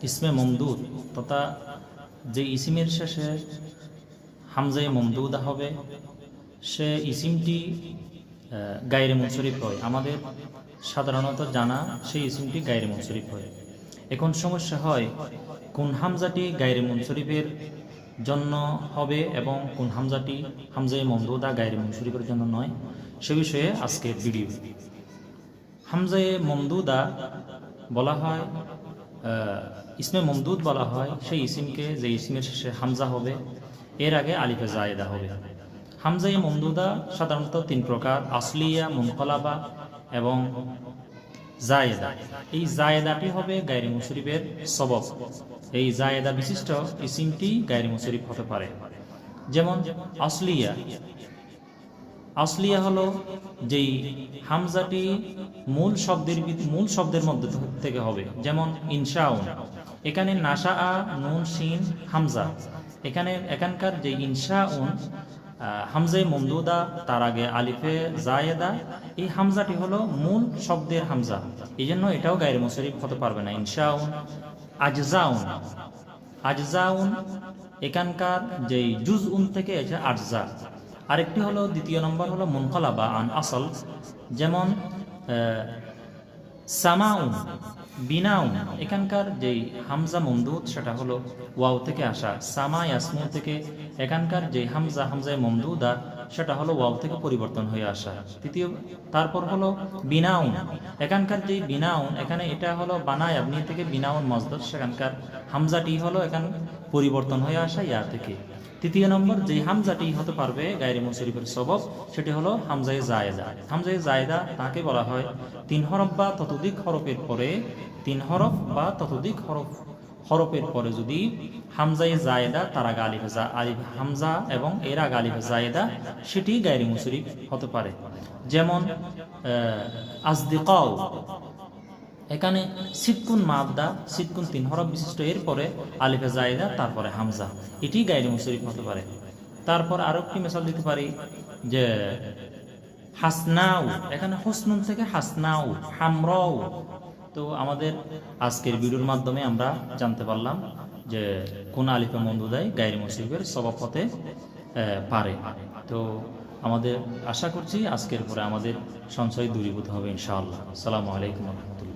ইসমে মমদুদ তথা যে ইসিমের শেষে হামজায়ে মমদুদা হবে সে ইসিমটি গায়রে মুনসরিফ হয়। আমাদের সাধারণত জানা সেই ইসিমটি গায়রে মুনসরিফ হয়। এখন সমস্যা হয় কোন হামজাটি গায়রে মুনসরিফের জন্য হবে এবং কোন হামজাটি হামজায়ে মমদুদা গায়রে মুনসরিফের জন্য নয়, সে বিষয়ে আজকের ভিডিও। হামজায়ে মমদুদা বলা হয়, ইসমে মমদুদ বলা হয় সেই ইসিমকে যে ইসিমের শেষে হামজা হবে এর আগে আলিফে জায়েদা হবে। হামজায়ে মমদুদা সাধারণত তিন প্রকার: আসলিয়া, মুনকলাবা এবং জায়েদা। এই জায়েদাটি হবে গায়রে মুনসরিফের সবব। এই জায়েদা বিশিষ্ট ইসিমটি গায়রে মুনসরিফ হতে পারে। যেমন আসলিয়া। আসলিয়া হলো যেই হামজাটি মূল শব্দের মধ্যে থেকে হবে। যেমন ইনশাউন, এখানে নাশা আ নুন শিন হামজা, এখানকার যে ইনশাউন হামজায়ে মমদুদা তার আগে আলিফে জায়েদা, এই হামজাটি হলো মূল শব্দের হামজা, এই জন্য এটাও গায়রে মুনসরিফ হতে পারবে না। ইনশাউন। আজজাউন। আজজাউন এখানকার যেই জুজউন থেকে এসে আজজা। আরেকটি হলো, দ্বিতীয় নম্বর হলো মুনকলাবা আন আসল। যেমন সামাউন, বিনাউন, এখানকার যেই হামজা মমদুদ সেটা হলো ওয়াও থেকে আসা। সামা ইয়াসমু থেকে এখানকার যে হামজায়ে মমদুদা সেটা হলো ওয়াও থেকে পরিবর্তন হয়ে আসা। তারপর হলো বিনাউন, এখানকার যেই বিনাউন, এখানে এটা হলো বানায় আপনি থেকে বিনাউন মজদর, সেখানকার হামজাটি হলো এখানে পরিবর্তন হয়ে আসা ইয়া থেকে। তৃতীয় নম্বর যে হামজাটি হতে পারবে গায়রে মুনসরিফের সবব সেটি হলো হামজায়ে জায়েদা। হামজায়ে জায়েদা তাকে বলা হয় 3 হরফ বা ততোধিক হরফের পরে, 3 হরফ বা ততোধিক হরফের পরে যদি হামজায়ে জায়েদা তার আগে আলিফ হামজা এবং এর আগে আলিফে জায়েদা, সেটি গায়রে মুনসরিফ হতে পারে। যেমন আজদিকাও, এখানে সিদকুন মাবদা, সিদকুন 3 হরফ বিশিষ্ট, এরপরে আলিফে জায়েদা তারপরে হামজা, এটি গায়রে মুনসরিফ হতে পারে। তারপর আরো একটি মিসাল দিতে পারি যে হাসনাউ, এখানে হুসনুন থেকে হাসনাউ, হামরাউ। তো আমাদের আজকের ভিডিওর মাধ্যমে আমরা জানতে পারলাম যে কোন আলিফে মমদুদায় গায়রে মুনসরিফের সবব হতে পারে। তো আমাদের আশা করছি আজকের পরে আমাদের সংশয় দূরীভূত হবে ইনশাআল্লাহ। আসসালামু আলাইকুম ওয়া রাহমাতুল্লাহ।